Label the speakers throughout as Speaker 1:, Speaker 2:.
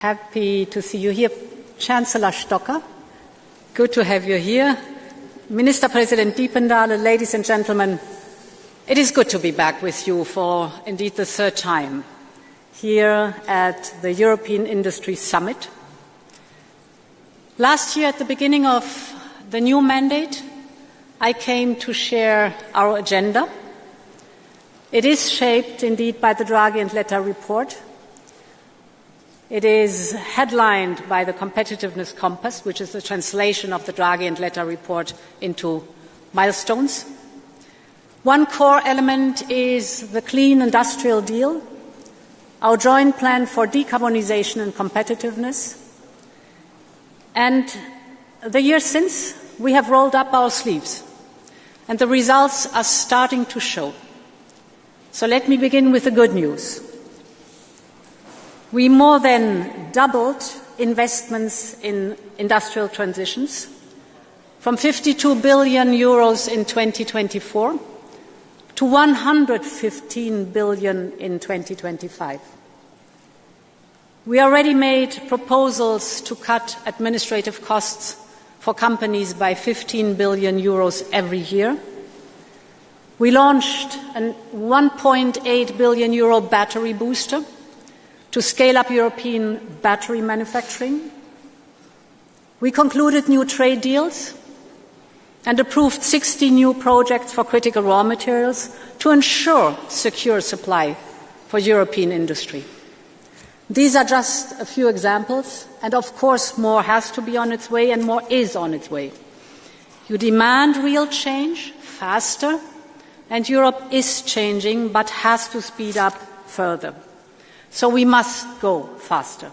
Speaker 1: Happy to see you here. Chancellor Stocker, good to have you here. Minister President Diependale, ladies and gentlemen, it is good to be back with you for indeed the third time here at the European Industry Summit. Last year, at the beginning of the new mandate, I came to share our agenda. It is shaped indeed by the Draghi and Letta report. It is headlined by the Competitiveness Compass, which is the translation of the Draghi and Letta report into milestones. One core element is the Clean Industrial Deal, our joint plan for decarbonization and competitiveness. And the years since, we have rolled up our sleeves, and the results are starting to show. So let me begin with the good news. We more than doubled investments in industrial transitions from 52 billion euros in 2024 to 115 billion in 2025. We already made proposals to cut administrative costs for companies by 15 billion euros every year. We launched a 1.8 billion euro battery booster to scale up European battery manufacturing. We concluded new trade deals and approved 60 new projects for critical raw materials to ensure secure supply for European industry. These are just a few examples, and of course more has to be on its way and more is on its way. You demand real change, faster, and Europe is changing but has to speed up further. So we must go faster.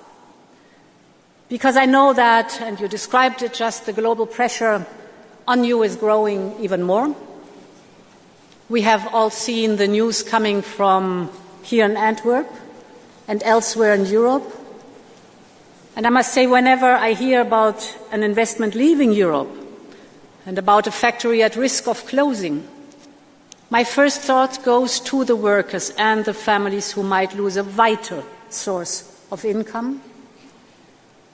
Speaker 1: Because I know that, and you described it just, the global pressure on you is growing even more. We have all seen the news coming from here in Antwerp and elsewhere in Europe. And I must say, whenever I hear about an investment leaving Europe and about a factory at risk of closing, my first thought goes to the workers and the families who might lose a vital source of income.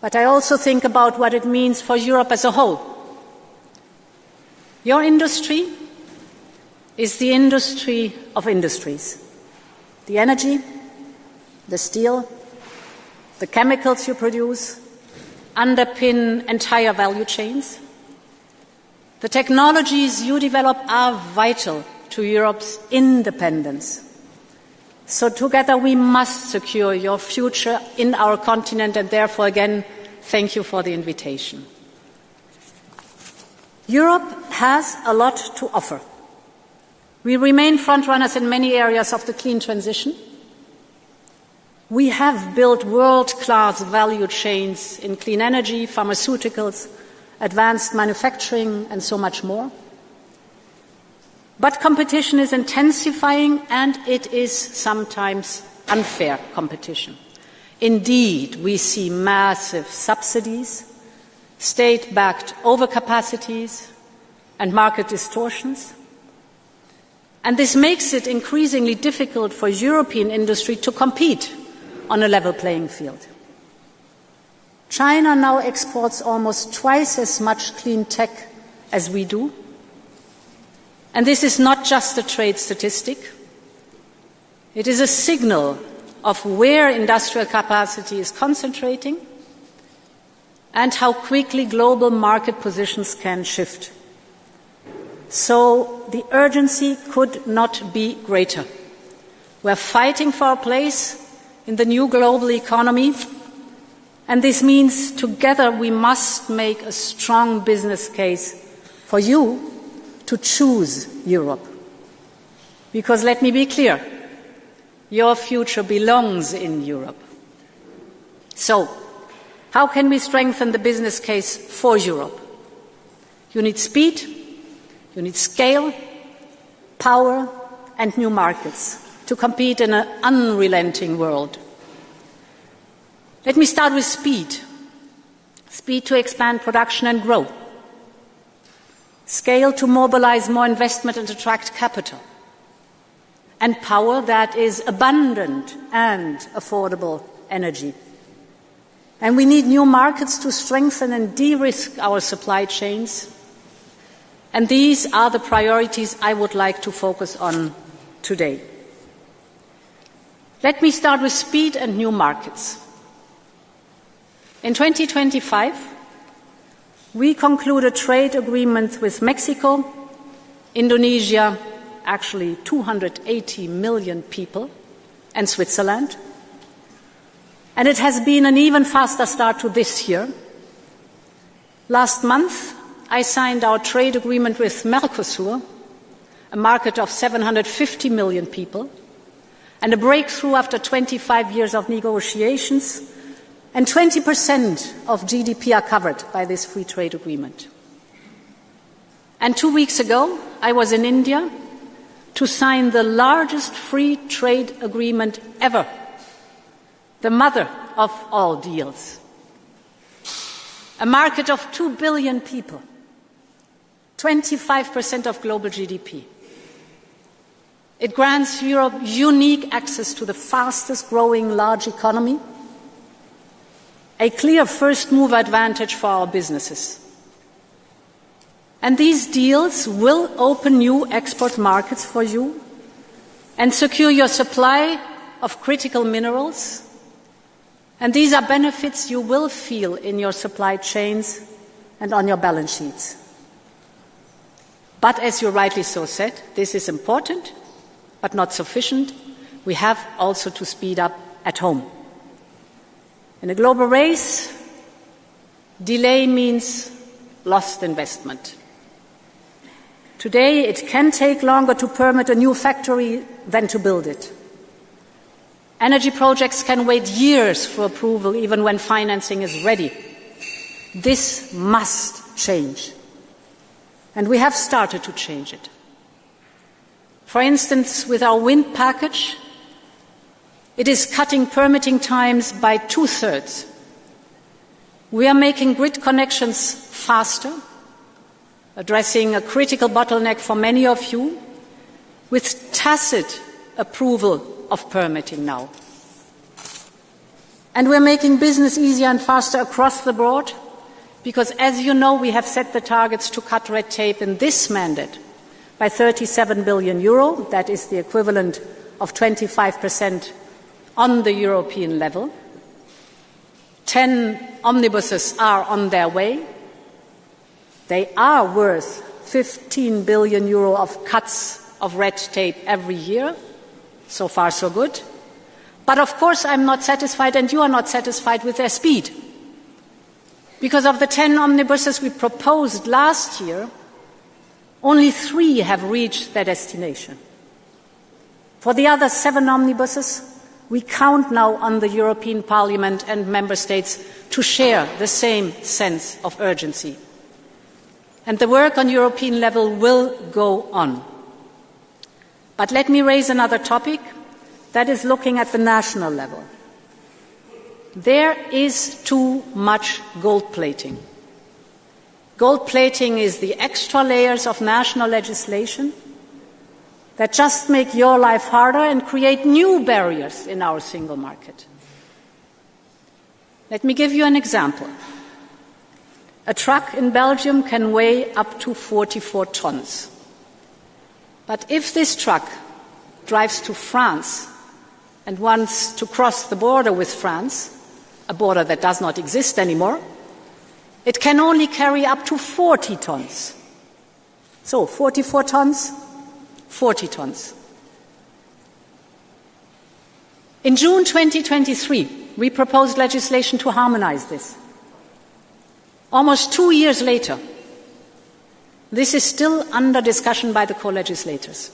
Speaker 1: But I also think about what it means for Europe as a whole. Your industry is the industry of industries. The energy, the steel, the chemicals you produce underpin entire value chains. The technologies you develop are vital to Europe's independence. So together we must secure your future in our continent, and therefore again, thank you for the invitation. Europe has a lot to offer. We remain frontrunners in many areas of the clean transition. We have built world-class value chains in clean energy, pharmaceuticals, advanced manufacturing, and so much more. But competition is intensifying, and it is sometimes unfair competition. Indeed, we see massive subsidies, state-backed overcapacities, and market distortions. And this makes it increasingly difficult for European industry to compete on a level playing field. China now exports almost twice as much clean tech as we do. And this is not just a trade statistic. It is a signal of where industrial capacity is concentrating and how quickly global market positions can shift. So the urgency could not be greater. We're fighting for our place in the new global economy, and this means together we must make a strong business case for you to choose Europe. Because let me be clear, your future belongs in Europe. So, how can we strengthen the business case for Europe? You need speed, you need scale, power, and new markets to compete in an unrelenting world. Let me start with speed. Speed to expand production and grow. Scale to mobilize more investment and attract capital. And power that is abundant and affordable energy. And we need new markets to strengthen and de-risk our supply chains. And these are the priorities I would like to focus on today. Let me start with speed and new markets. In 2025, we conclude a trade agreement with Mexico, Indonesia, actually 280 million people, and Switzerland. And it has been an even faster start to this year. Last month, I signed our trade agreement with Mercosur, a market of 750 million people, and a breakthrough after 25 years of negotiations, and 20% of GDP are covered by this free trade agreement. And 2 weeks ago, I was in India to sign the largest free trade agreement ever, the mother of all deals. A market of 2 billion people, 25% of global GDP. It grants Europe unique access to the fastest growing large economy, a clear first-mover advantage for our businesses. And these deals will open new export markets for you and secure your supply of critical minerals. And these are benefits you will feel in your supply chains and on your balance sheets. But as you rightly so said, this is important, but not sufficient. We have also to speed up at home. In a global race, delay means lost investment. Today, it can take longer to permit a new factory than to build it. Energy projects can wait years for approval, even when financing is ready. This must change. And we have started to change it. For instance, with our wind package, it is cutting permitting times by 2/3. We are making grid connections faster, addressing a critical bottleneck for many of you, with tacit approval of permitting now. And we're making business easier and faster across the board, because as you know, we have set the targets to cut red tape in this mandate by 37 billion euro. That is the equivalent of 25% on the European level. 10 omnibuses are on their way. They are worth 15 billion euro of cuts of red tape every year. So far, so good. But of course, I'm not satisfied, and you are not satisfied with their speed. Because of the 10 omnibuses we proposed last year, only 3 have reached their destination. For the other 7 omnibuses, we count now on the European Parliament and Member States to share the same sense of urgency. And the work on European level will go on. But let me raise another topic, that is looking at the national level. There is too much gold plating. Gold plating is the extra layers of national legislation that just make your life harder and create new barriers in our single market. Let me give you an example. A truck in Belgium can weigh up to 44 tons. But if this truck drives to France and wants to cross the border with France, a border that does not exist anymore, it can only carry up to 40 tons. So 44 tons, 40 tons. In June 2023, we proposed legislation to harmonize this. Almost 2 years later, this is still under discussion by the co-legislators.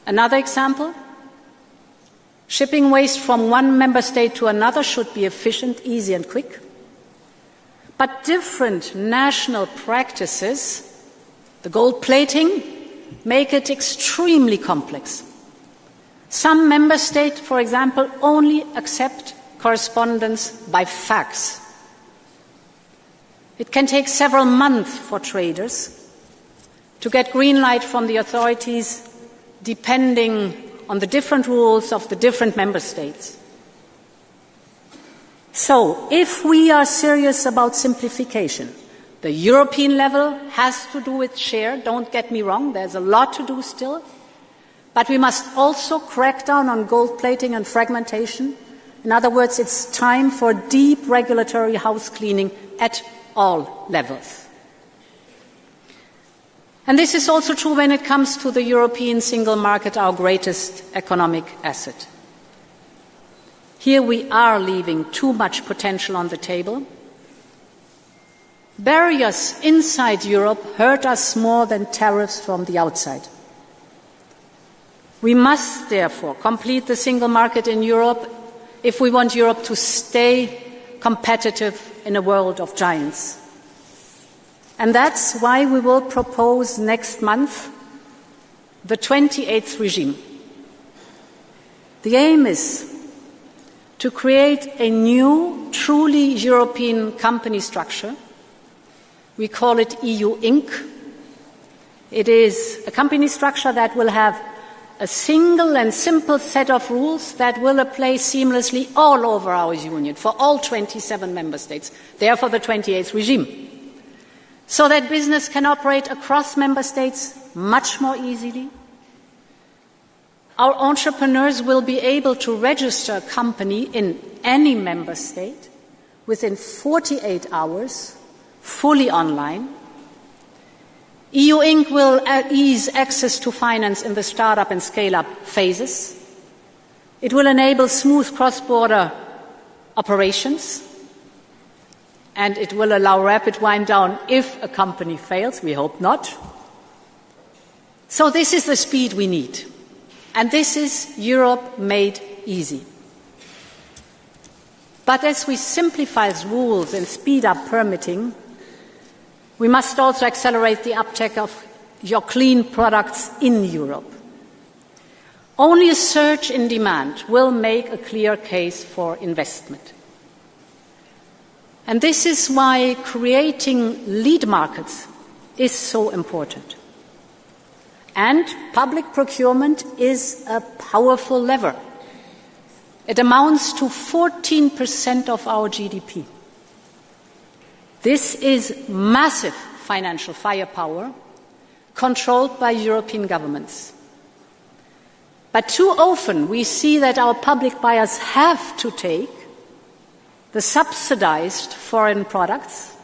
Speaker 1: Another example, shipping waste from one member state to another should be efficient, easy and quick. But different national practices, the gold plating, make it extremely complex. Some member states, for example, only accept correspondence by fax. It can take several months for traders to get green light from the authorities, depending on the different rules of the different member states. So, if we are serious about simplification, the European level has to do its share. Don't get me wrong, there's a lot to do still. But we must also crack down on gold plating and fragmentation. In other words, it's time for deep regulatory house cleaning at all levels. And this is also true when it comes to the European single market, our greatest economic asset. Here we are leaving too much potential on the table. Barriers inside Europe hurt us more than tariffs from the outside. We must therefore complete the single market in Europe if we want Europe to stay competitive in a world of giants. And that's why we will propose next month the 28th regime. The aim is to create a new, truly European company structure. We call it EU Inc. It is a company structure that will have a single and simple set of rules that will apply seamlessly all over our union, for all 27 member states, therefore the 28th regime, so that business can operate across member states much more easily. Our entrepreneurs will be able to register a company in any member state within 48 hours, fully online. EU Inc. will ease access to finance in the start-up and scale-up phases. It will enable smooth cross-border operations, and it will allow rapid wind-down if a company fails. We hope not. So this is the speed we need. And this is Europe made easy. But as we simplify rules and speed up permitting, we must also accelerate the uptake of your clean products in Europe. Only a surge in demand will make a clear case for investment. And this is why creating lead markets is so important. And public procurement is a powerful lever. It amounts to 14% of our GDP. This is massive financial firepower controlled by European governments. But too often we see that our public buyers have to take the subsidized foreign products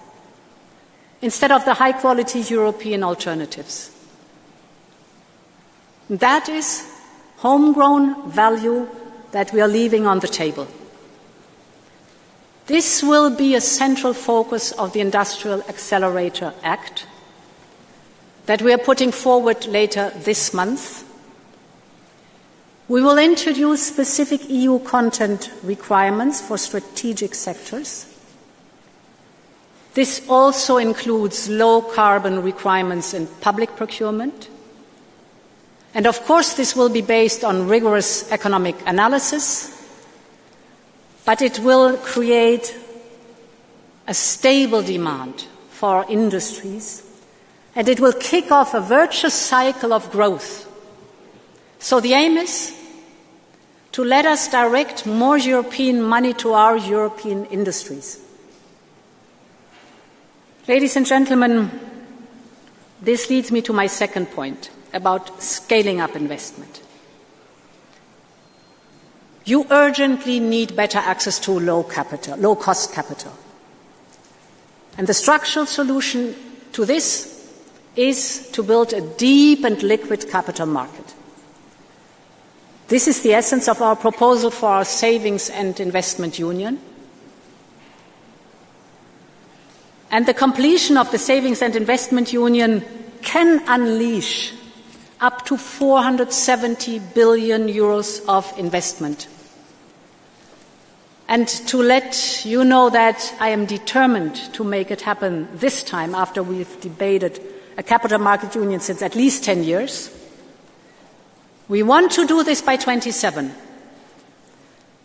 Speaker 1: instead of the high-quality European alternatives. That is homegrown value that we are leaving on the table. This will be a central focus of the Industrial Accelerator Act that we are putting forward later this month. We will introduce specific EU content requirements for strategic sectors. This also includes low-carbon requirements in public procurement. And of course, this will be based on rigorous economic analysis, but it will create a stable demand for our industries, and it will kick off a virtuous cycle of growth. So the aim is to let us direct more European money to our European industries. Ladies and gentlemen, this leads me to my second point about scaling up investment. You urgently need better access to low-cost capital. And the structural solution to this is to build a deep and liquid capital market. This is the essence of our proposal for our Savings and Investment Union. And the completion of the Savings and Investment Union can unleash up to 470 billion euros of investment. And to let you know that I am determined to make it happen this time, after we've debated a capital market union since at least 10 years. We want to do this by 27.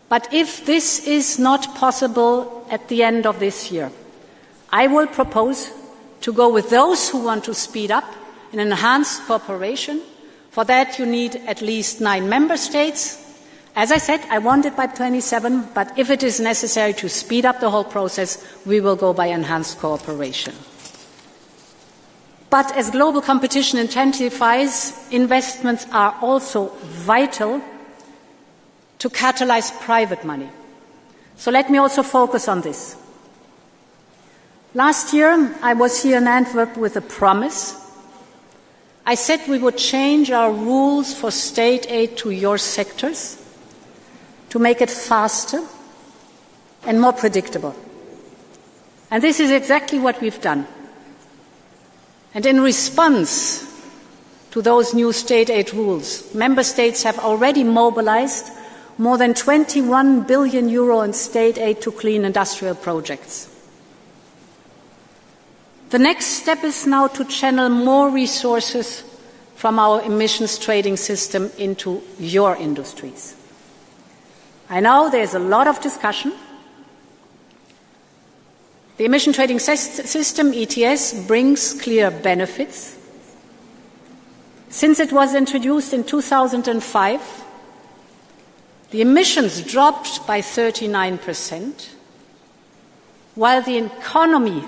Speaker 1: But if this is not possible at the end of this year, I will propose to go with those who want to speed up an enhanced cooperation. For that, you need at least 9 member states, As I said, I want it by 27, but if it is necessary to speed up the whole process, we will go by enhanced cooperation. But as global competition intensifies, investments are also vital to catalyze private money. So let me also focus on this. Last year, I was here in Antwerp with a promise. I said we would change our rules for state aid to your sectors to make it faster and more predictable. And this is exactly what we've done. And in response to those new state aid rules, member states have already mobilized more than 21 billion euro in state aid to clean industrial projects. The next step is now to channel more resources from our emissions trading system into your industries. I know there's a lot of discussion. The emission trading system, ETS, brings clear benefits. Since it was introduced in 2005, the emissions dropped by 39%, while the economy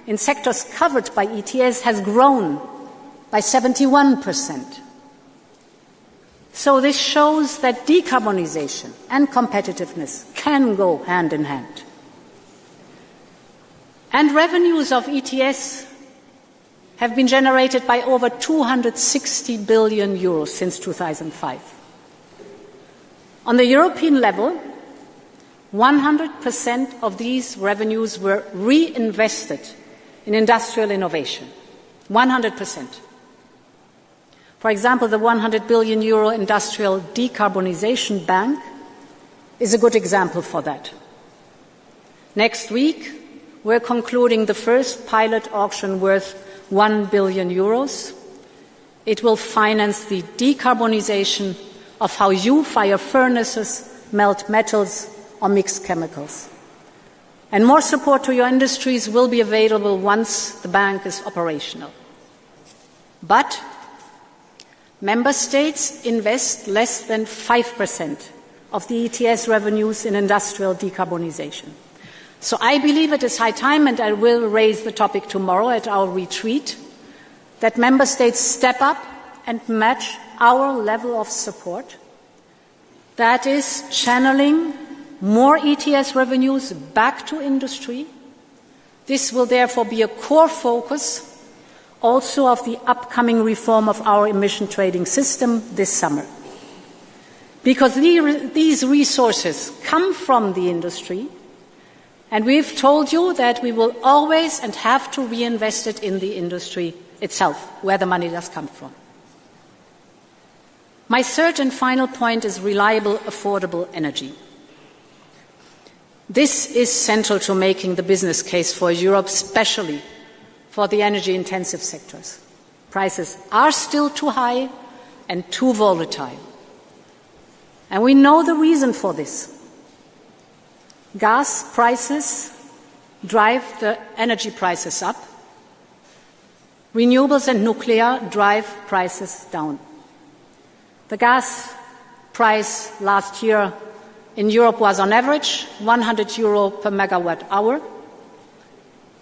Speaker 1: in sectors covered by ETS has grown by 71%. So this shows that decarbonization and competitiveness can go hand in hand. And revenues of ETS have been generated by over 260 billion euros since 2005. On the European level, 100% of these revenues were reinvested in industrial innovation. 100%. For example, the 100 billion euro Industrial Decarbonization Bank is a good example for that. Next week, we're concluding the first pilot auction worth 1 billion euros. It will finance the decarbonization of how you fire furnaces, melt metals, or mix chemicals. And more support to your industries will be available once the bank is operational. But member states invest less than 5% of the ETS revenues in industrial decarbonization. So I believe it is high time, and I will raise the topic tomorrow at our retreat, that member states step up and match our level of support. That is channeling more ETS revenues back to industry. This will therefore be a core focus also of the upcoming reform of our emission trading system this summer. Because these resources come from the industry, and we've told you that we will always and have to reinvest it in the industry itself, where the money does come from. My third and final point is reliable, affordable energy. This is central to making the business case for Europe, especially for the energy-intensive sectors. Prices are still too high and too volatile. And we know the reason for this. Gas prices drive the energy prices up. Renewables and nuclear drive prices down. The gas price last year in Europe was on average 100 euro per megawatt hour.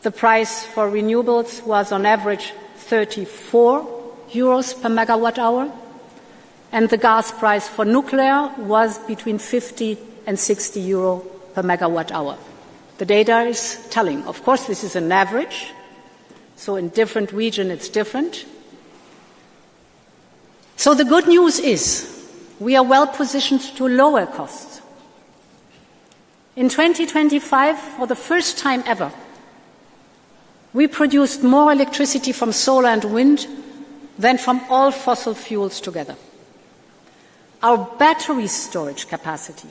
Speaker 1: The price for renewables was on average 34 euros per megawatt hour. And the gas price for nuclear was between 50 and 60 euro per megawatt hour. The data is telling. Of course, this is an average, so in different regions it's different. So the good news is we are well positioned to lower costs. In 2025, for the first time ever, we produced more electricity from solar and wind than from all fossil fuels together. Our battery storage capacity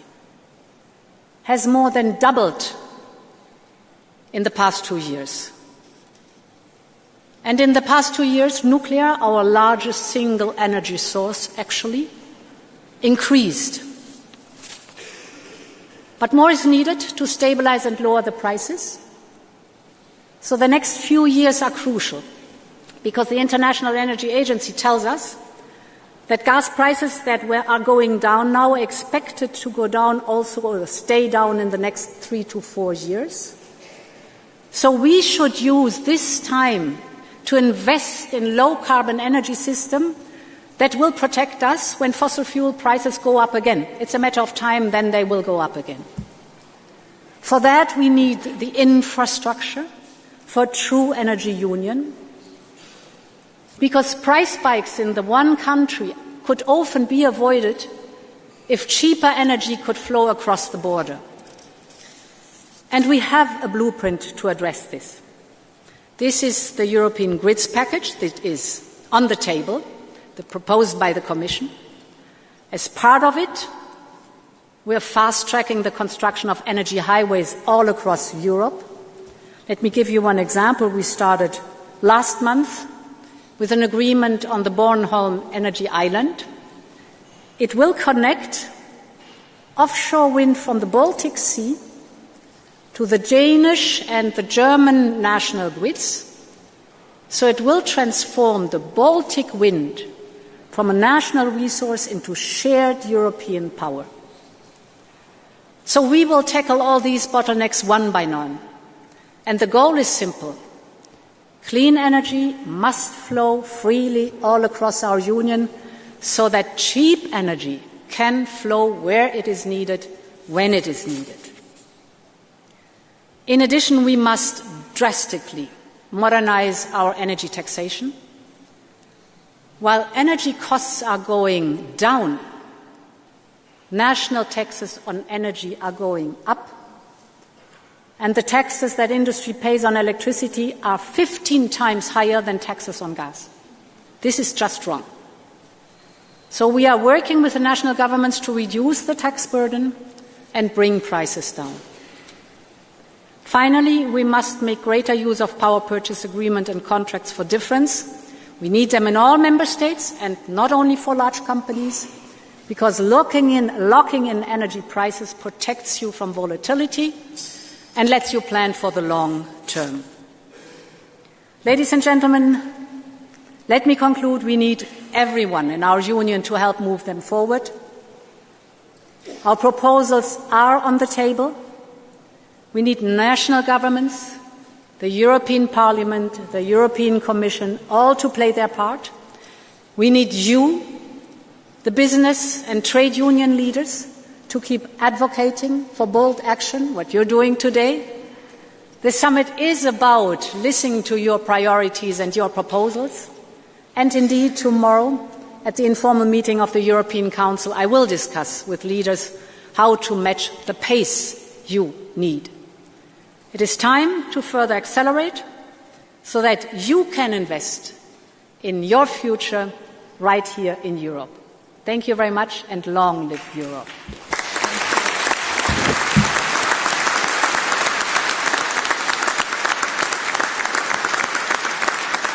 Speaker 1: has more than doubled in the past 2 years. And in the past 2 years, nuclear, our largest single energy source, actually increased. But more is needed to stabilize and lower the prices. So the next few years are crucial, because the International Energy Agency tells us that gas prices that are going down now are expected to go down also or stay down in the next 3 to 4 years. So we should use this time to invest in low-carbon energy system that will protect us when fossil fuel prices go up again. It's a matter of time, then they will go up again. For that, we need the infrastructure for true energy union, because price spikes in the one country could often be avoided if cheaper energy could flow across the border. And we have a blueprint to address this. This is the European grids package that is on the table, proposed by the Commission. As part of it, we are fast-tracking the construction of energy highways all across Europe. Let me give you one example. We started last month with an agreement on the Bornholm Energy Island. It will connect offshore wind from the Baltic Sea to the Danish and the German national grids. So it will transform the Baltic wind from a national resource into shared European power. So we will tackle all these bottlenecks one by one. And the goal is simple. Clean energy must flow freely all across our union so that cheap energy can flow where it is needed, when it is needed. In addition, we must drastically modernize our energy taxation. While energy costs are going down, national taxes on energy are going up, and the taxes that industry pays on electricity are 15 times higher than taxes on gas. This is just wrong. So we are working with the national governments to reduce the tax burden and bring prices down. Finally, we must make greater use of power purchase agreement and contracts for difference. We need them in all member states and not only for large companies, because locking in energy prices protects you from volatility and lets you plan for the long term. Ladies and gentlemen, let me conclude. We need everyone in our union to help move them forward. Our proposals are on the table. We need national governments, the European Parliament, the European Commission, all to play their part. We need you, the business and trade union leaders, to keep advocating for bold action, what you're doing today. This summit is about listening to your priorities and your proposals. And indeed, tomorrow, at the informal meeting of the European Council, I will discuss with leaders how to match the pace you need. It is time to further accelerate so that you can invest in your future right here in Europe. Thank you very much, and long live Europe.